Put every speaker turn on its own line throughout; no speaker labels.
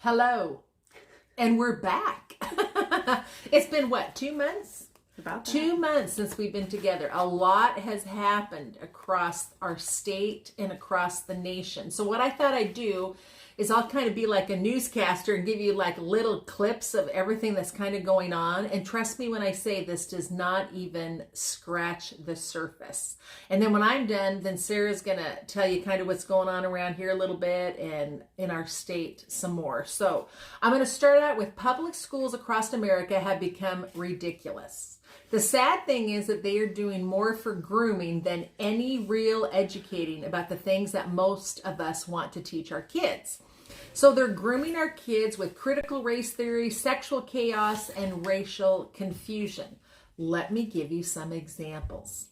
Hello, and we're back. It's been what, 2 months?
About that.
2 months since we've been together. A lot has happened across our state and across the nation. So what I thought I'd do is I'll kind of be like a newscaster and give you like little clips of everything that's kind of going on. And trust me when I say this does not even scratch the surface. And then when I'm done, then Sarah's going to tell you kind of what's going on around here a little bit and in our state some more. So I'm going to start out with public schools across America have become ridiculous. The sad thing is that they are doing more for grooming than any real educating about the things that most of us want to teach our kids. So they're grooming our kids with critical race theory, sexual chaos, and racial confusion. Let me give you some examples.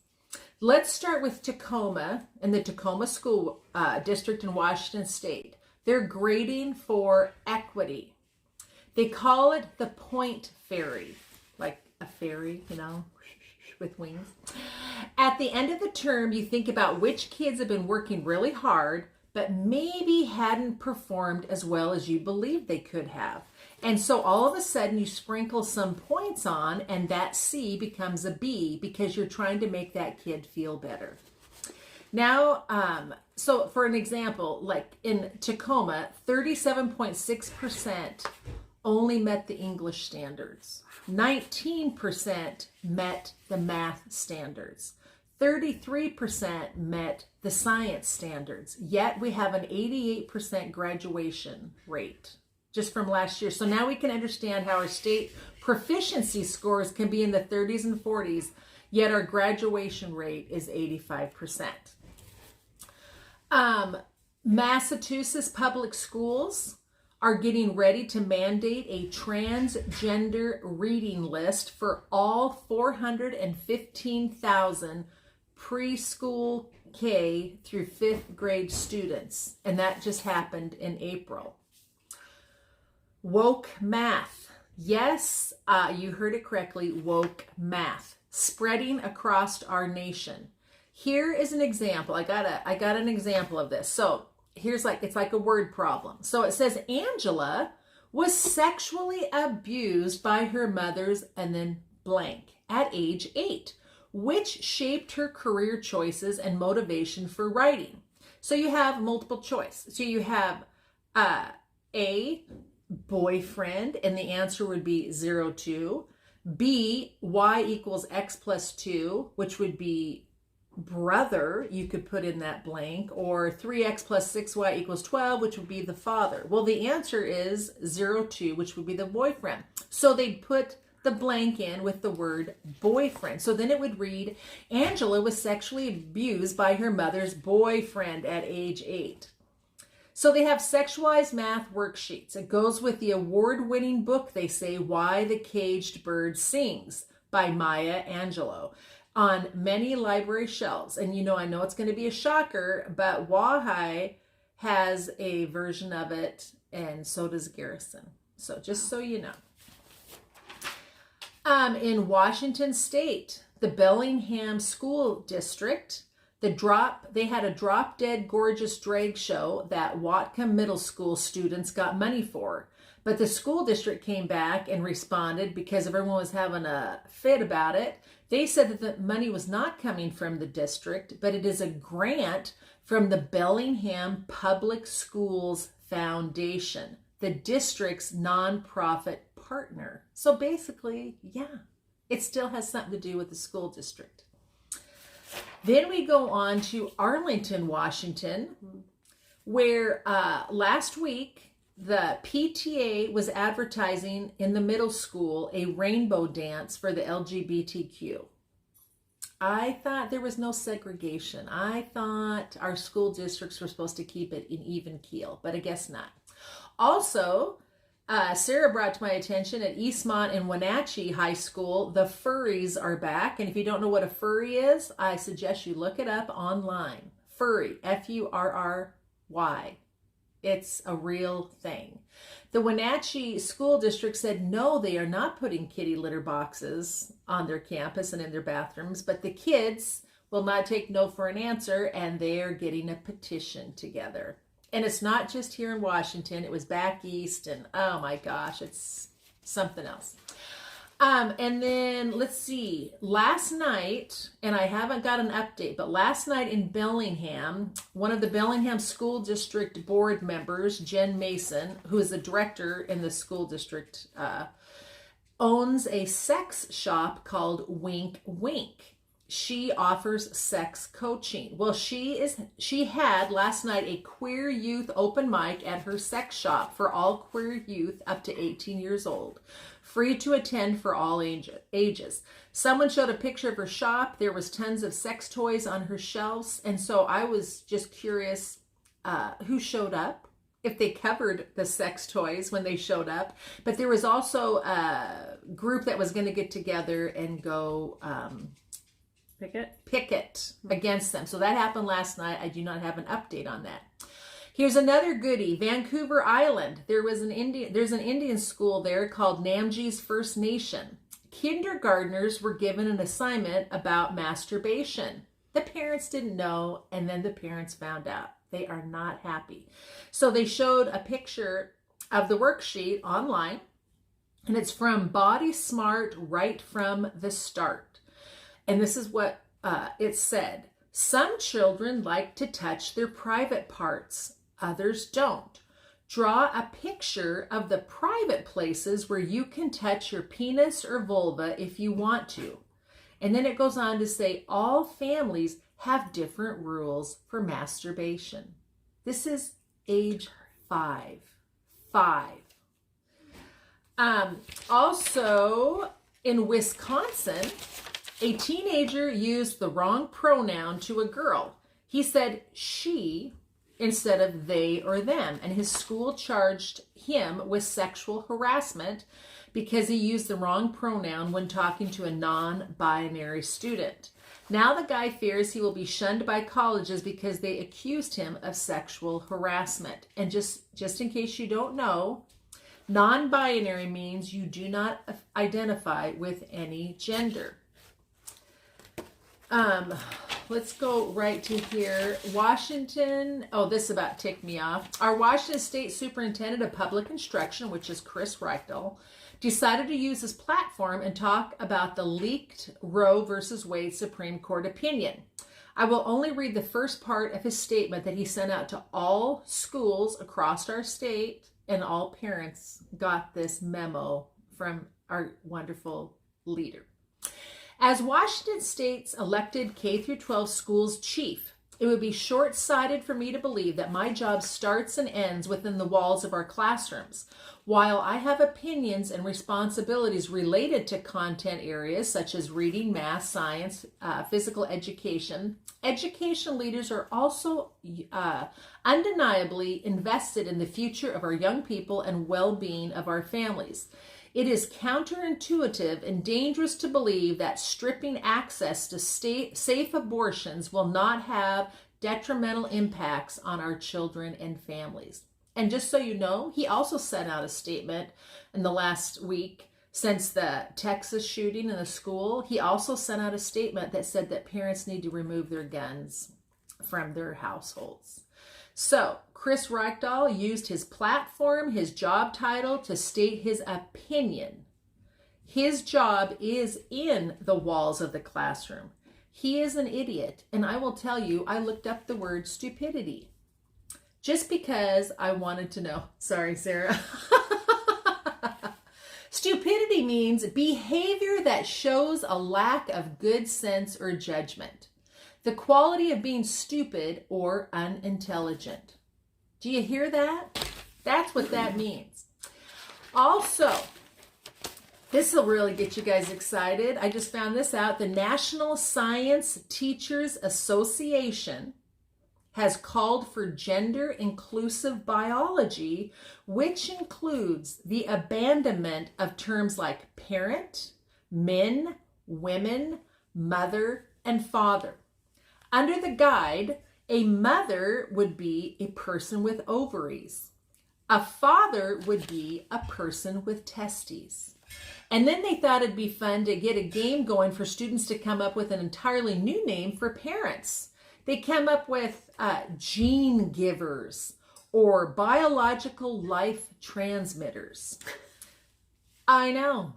Let's start with Tacoma and the Tacoma School District in Washington State. They're grading for equity. They call it the point fairy, like a fairy, you know, with wings. At the end of the term, you think about which kids have been working really hard, but maybe hadn't performed as well as you believed they could have. And so all of a sudden you sprinkle some points on and that C becomes a B because you're trying to make that kid feel better. Now, so for an example, like in Tacoma, 37.6% only met the English standards. 19% met the math standards. 33% met the science standards. Yet we have an 88% graduation rate just from last year. So now we can understand how our state proficiency scores can be in the 30s and 40s, yet our graduation rate is 85%. Massachusetts public schools are getting ready to mandate a transgender reading list for all 415,000 preschool K through 5th grade students. And that just happened in April. Woke math. Yes, you heard it correctly, woke math. Spreading across our nation. Here is an example. I got an example of this. So here's it's like a word problem. So it says Angela was sexually abused by her mother's and then blank at age 8, which shaped her career choices and motivation for writing. So you have multiple choice. So you have A, boyfriend, and the answer would be 02. B, y equals x plus 2, which would be brother, you could put in that blank, or 3x plus 6y equals 12, which would be the father. Well, the answer is 02, which would be the boyfriend. So they'd put the blank in with the word boyfriend. So then it would read, Angela was sexually abused by her mother's boyfriend at age 8. So they have sexualized math worksheets. It goes with the award-winning book, they say, Why the Caged Bird Sings by Maya Angelou, on many library shelves. And you know, I know it's going to be a shocker, but Wahai has a version of it, and so does Garrison. So just so you know. In Washington State, the Bellingham School District, they had a drop dead gorgeous drag show that Whatcom Middle School students got money for. But the school district came back and responded because everyone was having a fit about it. They said that the money was not coming from the district, but it is a grant from the Bellingham Public Schools Foundation, the district's nonprofit partner. So basically, yeah, it still has something to do with the school district. Then we go on to Arlington, Washington, where last week, the PTA was advertising in the middle school a rainbow dance for the LGBTQ. I thought there was no segregation. I thought our school districts were supposed to keep it in even keel, but I guess not. Also, Sarah brought to my attention at Eastmont and Wenatchee High School, the furries are back. And if you don't know what a furry is, I suggest you look it up online. Furry, F-U-R-R-Y. It's a real thing. The Wenatchee School District said no, they are not putting kitty litter boxes on their campus and in their bathrooms, but the kids will not take no for an answer, and they are getting a petition together. And it's not just here in Washington. It was back east, and oh my gosh, it's something else. And then let's see, last night, and I haven't got an update, but last night in Bellingham, one of the Bellingham School District board members, Jen Mason, who is the director in the school district, owns a sex shop called Wink Wink. She offers sex coaching. Well, she had last night a queer youth open mic at her sex shop for all queer youth up to 18 years old. Free to attend for all ages. Someone showed a picture of her shop. There was tons of sex toys on her shelves. And so I was just curious who showed up, if they covered the sex toys when they showed up. But there was also a group that was going to get together and go picket against them. So that happened last night. I do not have an update on that. Here's another goodie. Vancouver Island. There's an Indian school there called Namji's First Nation. Kindergartners were given an assignment about masturbation. The parents didn't know, and then the parents found out. They are not happy. So they showed a picture of the worksheet online, and it's from Body Smart right from the start. And this is what it said. Some children like to touch their private parts. Others don't. Draw a picture of the private places where you can touch your penis or vulva if you want to. And then it goes on to say all families have different rules for masturbation. This is age 5. Also, in Wisconsin, a teenager used the wrong pronoun to a girl. He said she instead of they or them, and his school charged him with sexual harassment because he used the wrong pronoun when talking to a non-binary student. Now the guy fears he will be shunned by colleges because they accused him of sexual harassment. And just in case you don't know, non-binary means you do not identify with any gender. Let's go right to here. Washington, this about ticked me off. Our Washington State Superintendent of Public Instruction, which is Chris Reichel, decided to use his platform and talk about the leaked Roe versus Wade Supreme Court opinion. I will only read the first part of his statement that he sent out to all schools across our state, and all parents got this memo from our wonderful leader. As Washington State's elected K-12 schools chief, it would be short-sighted for me to believe that my job starts and ends within the walls of our classrooms. While I have opinions and responsibilities related to content areas such as reading, math, science, physical education, education leaders are also undeniably invested in the future of our young people and well-being of our families. It is counterintuitive and dangerous to believe that stripping access to safe abortions will not have detrimental impacts on our children and families. And just so you know, he also sent out a statement in the last week since the Texas shooting in the school. He also sent out a statement that said that parents need to remove their guns from their households. So Chris Reichel used his platform, his job title, to state his opinion. His job is in the walls of the classroom. He is an idiot, and I will tell you, I looked up the word stupidity just because I wanted to know. Sorry, Sarah. Stupidity means behavior that shows a lack of good sense or judgment. The quality of being stupid or unintelligent. Do you hear that? That's what that means. Also, this will really get you guys excited. I just found this out. The National Science Teachers Association has called for gender inclusive biology, which includes the abandonment of terms like parent, men, women, mother, and father. Under the guide, a mother would be a person with ovaries. A father would be a person with testes. And then they thought it'd be fun to get a game going for students to come up with an entirely new name for parents. They came up with gene givers or biological life transmitters. I know,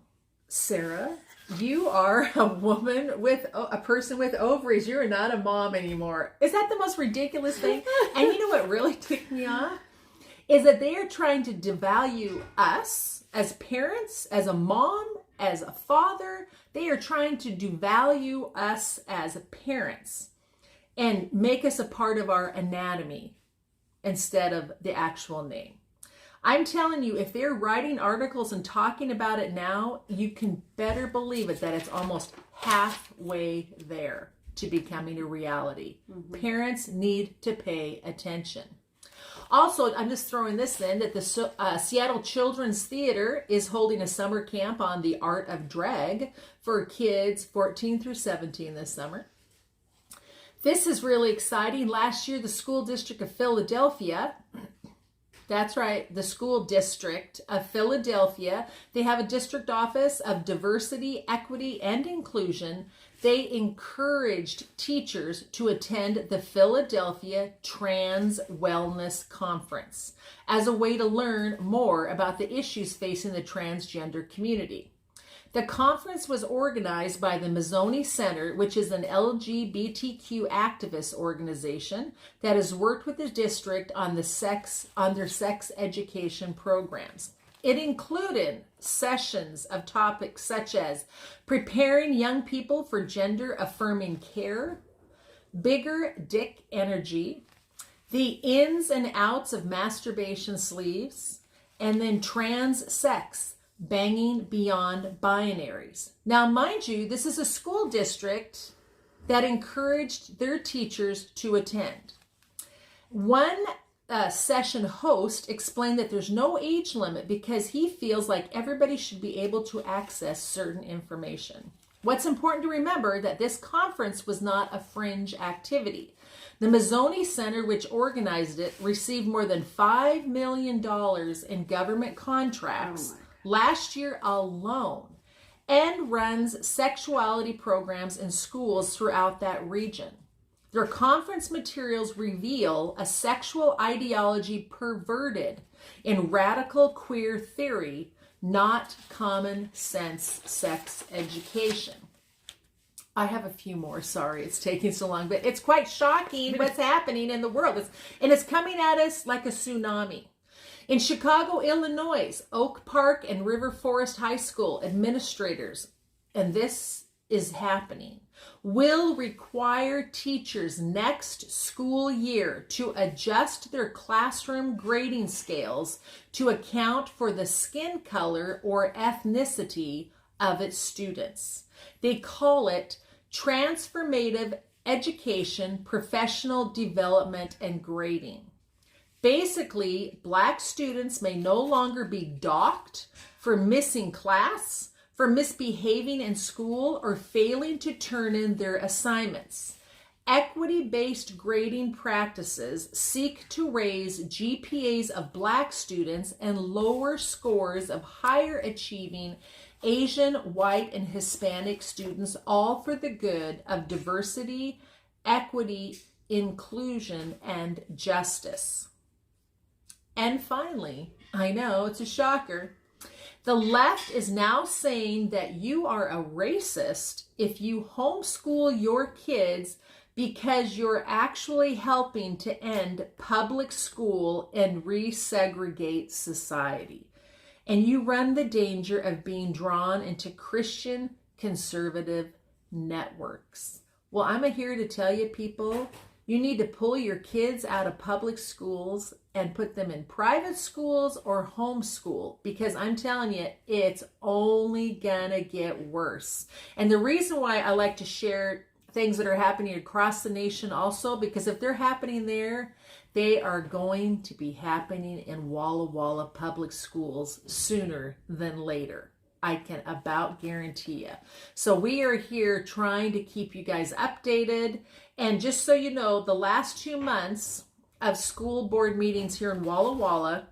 Sarah, you are a woman with a person with ovaries. You're not a mom anymore. Is that the most ridiculous thing? And you know what really ticked me off? Is that they are trying to devalue us as parents, as a mom, as a father. They are trying to devalue us as parents and make us a part of our anatomy instead of the actual name. I'm telling you, if they're writing articles and talking about it now, you can better believe it that it's almost halfway there to becoming a reality. Mm-hmm. Parents need to pay attention. Also, I'm just throwing this in that the Seattle Children's Theater is holding a summer camp on the art of drag for kids 14 through 17 this summer. This is really exciting. Last year, the School District of Philadelphia, that's right, the School District of Philadelphia, they have a district office of diversity, equity, and inclusion. They encouraged teachers to attend the Philadelphia Trans Wellness Conference as a way to learn more about the issues facing the transgender community. The conference was organized by the Mazzoni Center, which is an LGBTQ activist organization that has worked with the district on their sex education programs. It included sessions of topics such as preparing young people for gender-affirming care, bigger dick energy, the ins and outs of masturbation sleeves, and then trans sex, banging beyond binaries. Now, mind you, this is a school district that encouraged their teachers to attend. One session host explained that there's no age limit because he feels like everybody should be able to access certain information. What's important to remember that this conference was not a fringe activity. The Mazzoni Center, which organized it, received more than $5 million in government contracts last year alone, and runs sexuality programs in schools throughout that region. Their conference materials reveal a sexual ideology perverted in radical queer theory, not common sense sex education. I have a few more. Sorry, it's taking so long, but it's quite shocking what's happening in the world. It's coming at us like a tsunami. In Chicago, Illinois, Oak Park and River Forest High School administrators, and this is happening, will require teachers next school year to adjust their classroom grading scales to account for the skin color or ethnicity of its students. They call it transformative education, professional development, and grading. Basically, Black students may no longer be docked for missing class, for misbehaving in school, or failing to turn in their assignments. Equity-based grading practices seek to raise GPAs of Black students and lower scores of higher achieving Asian, white, and Hispanic students, all for the good of diversity, equity, inclusion, and justice. And finally, I know it's a shocker, the left is now saying that you are a racist if you homeschool your kids because you're actually helping to end public school and resegregate society. And you run the danger of being drawn into Christian conservative networks. Well, I'm here to tell you, people, you need to pull your kids out of public schools and put them in private schools or homeschool, because I'm telling you, it's only gonna get worse. And the reason why I like to share things that are happening across the nation also, because if they're happening there, they are going to be happening in Walla Walla public schools sooner than later. I can about guarantee you. So we are here trying to keep you guys updated. And just so you know, the last 2 months of school board meetings here in Walla Walla,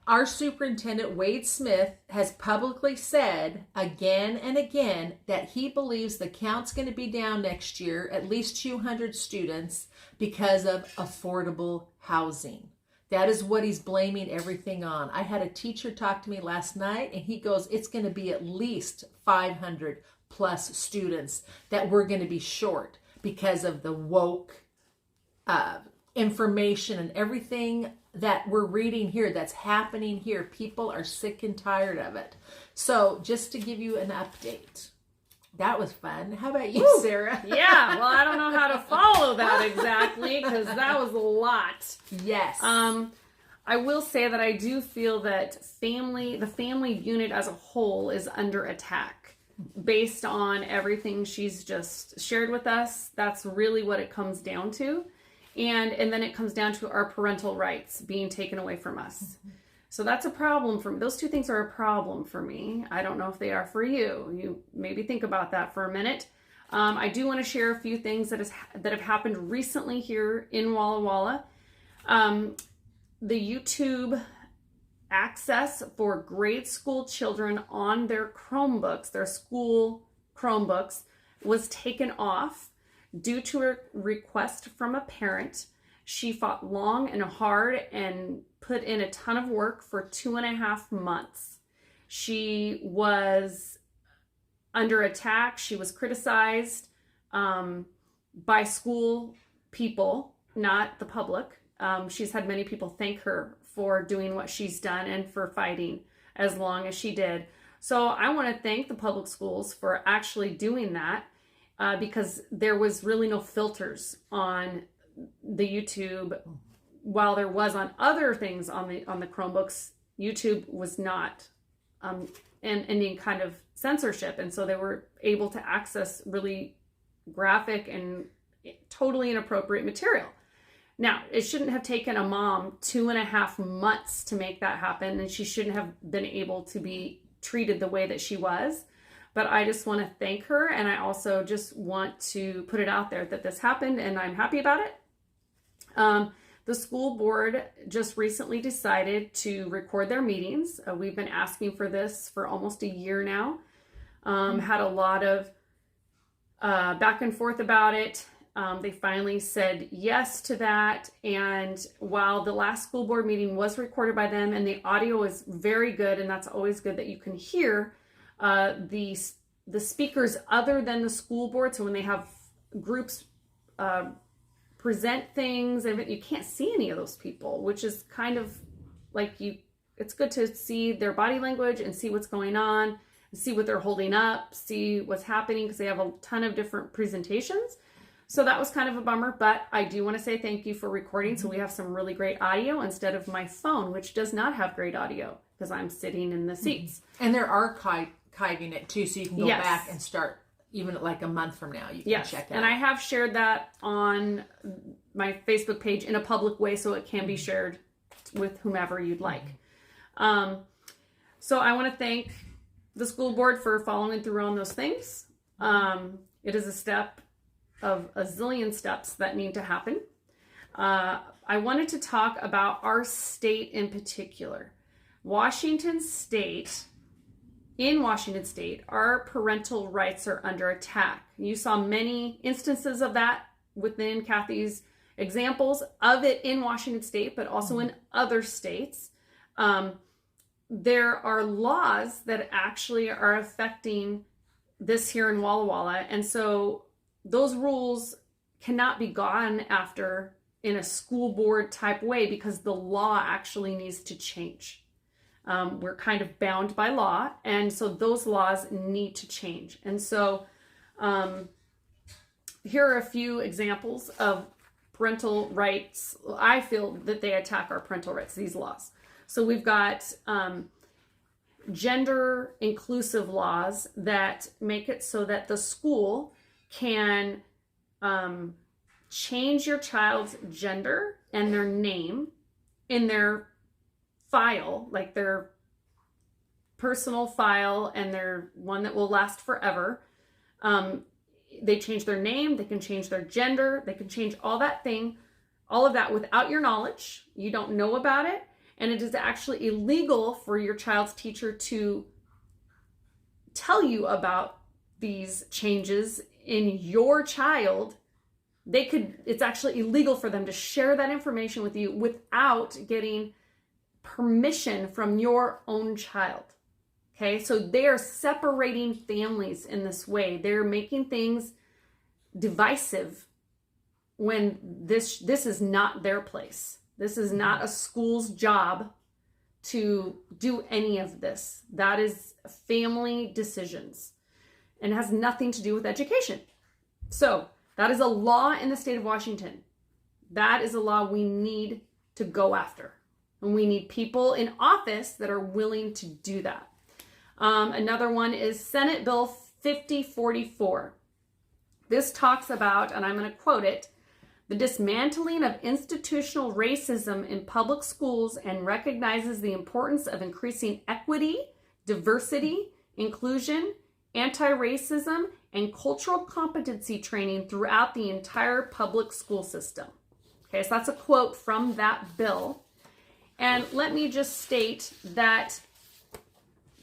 our superintendent, Wade Smith, has publicly said again and again that he believes the count's going to be down next year, at least 200 students, because of affordable housing. That is what he's blaming everything on. I had a teacher talk to me last night, and he goes, it's going to be at least 500 plus students that we're going to be short because of the woke information and everything that we're reading here that's happening here. People are sick and tired of it. So just to give you an update. That was fun. How about you, Sarah?
Yeah, well, I don't know how to follow that exactly because that was a lot.
Yes.
I will say that I do feel that the family unit as a whole is under attack based on everything she's just shared with us. That's really what it comes down to. And then it comes down to our parental rights being taken away from us. Mm-hmm. So that's a problem for me. Those two things are a problem for me. I don't know if they are for you. You maybe think about that for a minute. I do want to share a few things that have happened recently here in Walla Walla. The YouTube access for grade school children on their Chromebooks, their school Chromebooks, was taken off due to a request from a parent. She fought long and hard and put in a ton of work for 2.5 months. She was under attack. She was criticized by school people, not the public. She's had many people thank her for doing what she's done and for fighting as long as she did. So I want to thank the public schools for actually doing that because there was really no filters on the YouTube. While there was on other things on the Chromebooks, YouTube was not any kind of censorship, and so they were able to access really graphic and totally inappropriate material. Now, it shouldn't have taken a mom 2.5 months to make that happen, and she shouldn't have been able to be treated the way that she was. But I just want to thank her, and I also just want to put it out there that this happened, and I'm happy about it. The school board just recently decided to record their meetings. We've been asking for this for almost a year now. Had a lot of back and forth about it. They finally said yes to that. And while the last school board meeting was recorded by them and the audio is very good, and that's always good that you can hear the speakers other than the school board. So when they have groups present things, and you can't see any of those people, which is kind of like it's good to see their body language and see what's going on, see what they're holding up, see what's happening, because they have a ton of different presentations. So that was kind of a bummer, but I do want to say thank you for recording. So we have some really great audio instead of my phone, which does not have great audio because I'm sitting in the seats.
And they're archiving it too, so you can go back and start even like a month from now. You can check it out. And
I have shared that on my Facebook page in a public way, so it can be shared with whomever you'd like. So I want to thank the school board for following through on those things. It is a step of a zillion steps that need to happen. I wanted to talk about our state in particular. In Washington State, our parental rights are under attack. You saw many instances of that within Kathy's examples of it in Washington State, but also in other states. There are laws that actually are affecting this here in Walla Walla. And so those rules cannot be gone after in a school board type way because the law actually needs to change. We're kind of bound by law, and so those laws need to change. And so here are a few examples of parental rights. I feel that they attack our parental rights, these laws. So we've got gender inclusive laws that make it so that the school can change your child's gender and their name in their file, like their personal file and their one that will last forever. They change their name, they can change their gender, they can change all of that without your knowledge. You don't know about it, and it is actually illegal for your child's teacher to tell you about these changes in your child it's actually illegal for them to share that information with you without getting permission from your own child. Okay, so they are separating families in this way. They're making things divisive when this is not their place. This is not a school's job to do any of this. That is family decisions and has nothing to do with education. So that is a law in the state of Washington. That is a law we need to go after. And we need people in office that are willing to do that. Another one is Senate Bill 5044. This talks about, and I'm going to quote it, the dismantling of institutional racism in public schools and recognizes the importance of increasing equity, diversity, inclusion, anti-racism, and cultural competency training throughout the entire public school system. Okay, so that's a quote from that bill. And let me just state that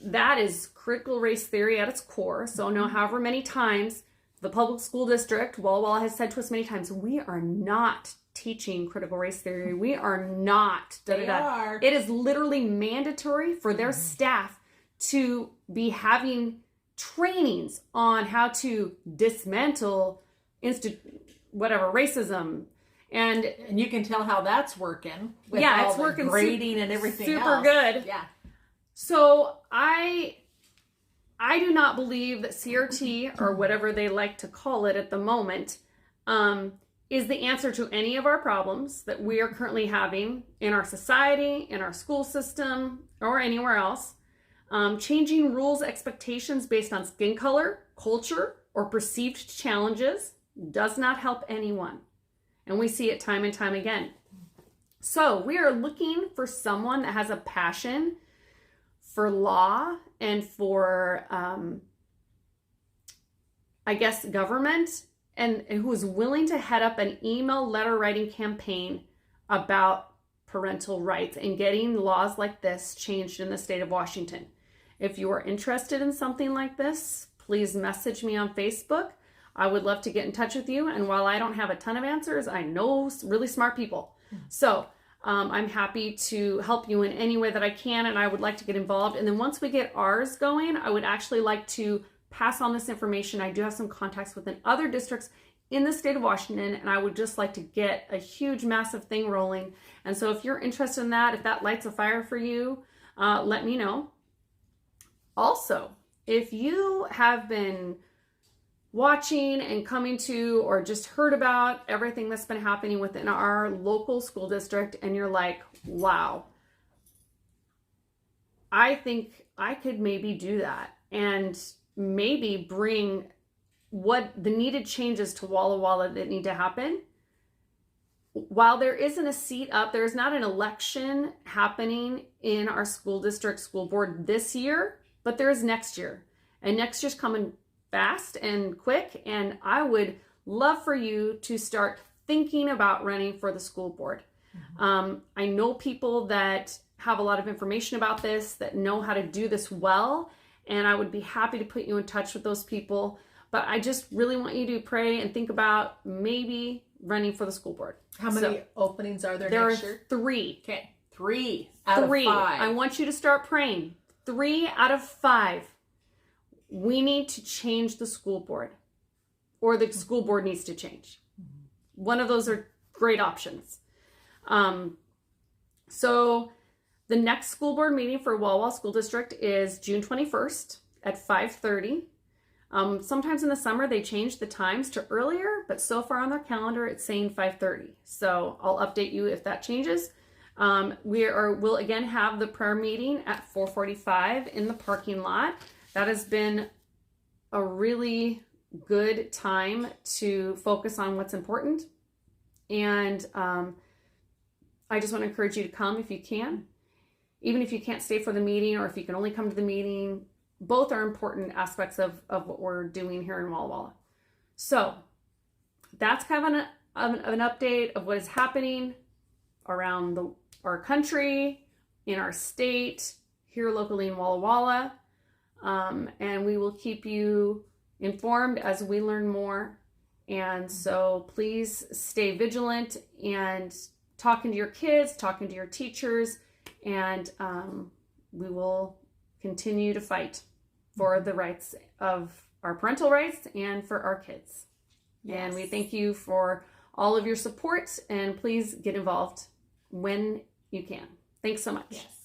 that is critical race theory at its core. So no, however many times the public school district, Walla has said to us many times, we are not teaching critical race theory. We are not.
They are.
It is literally mandatory for their staff to be having trainings on how to dismantle racism. And
you can tell how that's working. With
yeah,
all
it's
the
working
grading and everything
super
else.
good.
Yeah.
So I do not believe that CRT, or whatever they like to call it at the moment, is the answer to any of our problems that we are currently having in our society, in our school system, or anywhere else. Changing rules, expectations based on skin color, culture, or perceived challenges does not help anyone. And we see it time and time again. So we are looking for someone that has a passion for law and for, government, and who is willing to head up an email letter writing campaign about parental rights and getting laws like this changed in the state of Washington. If you are interested in something like this, please message me on Facebook. I would love to get in touch with you. And while I don't have a ton of answers, I know really smart people. So I'm happy to help you in any way that I can, and I would like to get involved. And then once we get ours going, I would actually like to pass on this information. I do have some contacts within other districts in the state of Washington, and I would just like to get a huge, massive thing rolling. And so if you're interested in that, if that lights a fire for you, let me know. Also, if you have been watching and coming to, or just heard about everything that's been happening within our local school district, and you're like, wow, I think I could maybe do that and maybe bring what the needed changes to Walla that need to happen. While there isn't a seat up, there is not an election happening in our school district school board this year, but there is next year. And next year's coming fast and quick, and I would love for you to start thinking about running for the school board. I know people that have a lot of information about this, that know how to do this well, and I would be happy to put you in touch with those people. But I just really want you to pray and think about maybe running for the school board.
How many openings are there next year?
There are 3.
Okay, 3 out of 5.
I want you to start praying. 3 out of 5. We need to change the school board, or the school board needs to change. One of those are great options. So the next school board meeting for Walla School District is June 21st at 5:30. Sometimes in the summer they change the times to earlier, but so far on their calendar it's saying 5:30. So I'll update you if that changes. We'll again have the prayer meeting at 4:45 in the parking lot. That has been a really good time to focus on what's important. And I just want to encourage you to come if you can. Even if you can't stay for the meeting, or if you can only come to the meeting, both are important aspects of what we're doing here in Walla Walla. So that's kind of an update of what is happening around our country, in our state, here locally in Walla Walla. And we will keep you informed as we learn more. And so please stay vigilant and talking to your kids, talking to your teachers, and we will continue to fight for the rights of our parental rights and for our kids. Yes. And we thank you for all of your support, and please get involved when you can. Thanks so much.
Yes.